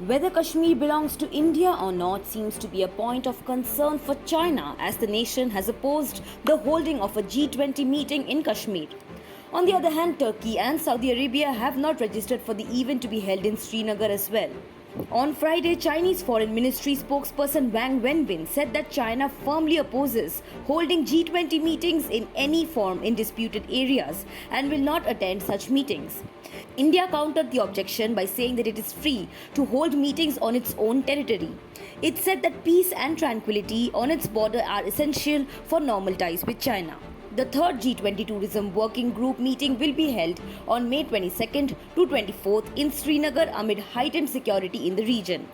Whether Kashmir belongs to India or not seems to be a point of concern for China, as the nation has opposed the holding of a G20 meeting in Kashmir. On the other hand, Turkey and Saudi Arabia have not registered for the event to be held in Srinagar as well. On Friday, Chinese Foreign Ministry spokesperson Wang Wenbin said that China firmly opposes holding G20 meetings in any form in disputed areas and will not attend such meetings. India countered the objection by saying that it is free to hold meetings on its own territory. It said that peace and tranquility on its border are essential for normal ties with China. The third G20 Tourism Working Group meeting will be held on May 22nd to 24th in Srinagar amid heightened security in the region.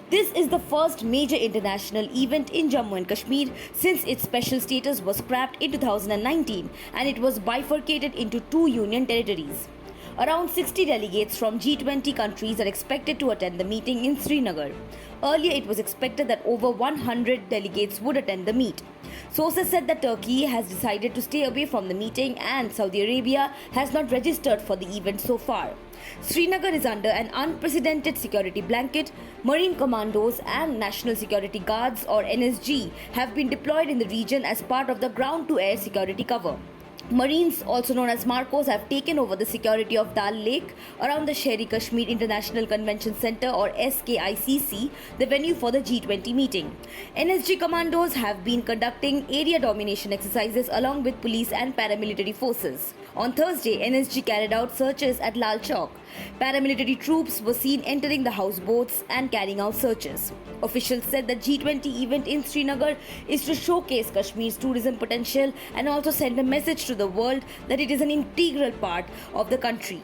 This is the first major international event in Jammu and Kashmir since its special status was scrapped in 2019 and it was bifurcated into two union territories. Around 60 delegates from G20 countries are expected to attend the meeting in Srinagar. Earlier, it was expected that over 100 delegates would attend the meet. Sources said that Turkey has decided to stay away from the meeting and Saudi Arabia has not registered for the event so far. Srinagar is under an unprecedented security blanket. Marine Commandos and National Security Guards or NSG have been deployed in the region as part of the ground-to-air security cover. Marines, also known as Marcos, have taken over the security of Dal Lake around the Sher-e Kashmir International Convention Centre or SKICC, the venue for the G20 meeting. NSG commandos have been conducting area domination exercises along with police and paramilitary forces. On Thursday, NSG carried out searches at Lal Chowk. Paramilitary troops were seen entering the houseboats and carrying out searches. Officials said the G20 event in Srinagar is to showcase Kashmir's tourism potential and also send a message to the world that it is an integral part of the country.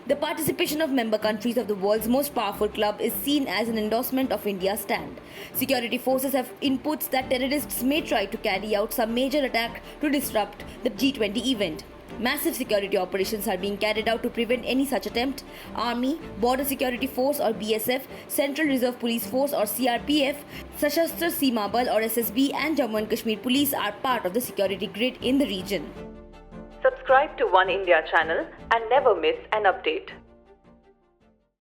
The participation of member countries of the world's most powerful club is seen as an endorsement of India's stand. Security forces have inputs that terrorists may try to carry out some major attack to disrupt the G20 event. Massive security operations are being carried out to prevent any such attempt. Army, Border Security Force or BSF, Central Reserve Police Force or CRPF, Sashastra Seema Bal or SSB and Jammu and Kashmir Police are part of the security grid in the region. Subscribe to One India channel and never miss an update.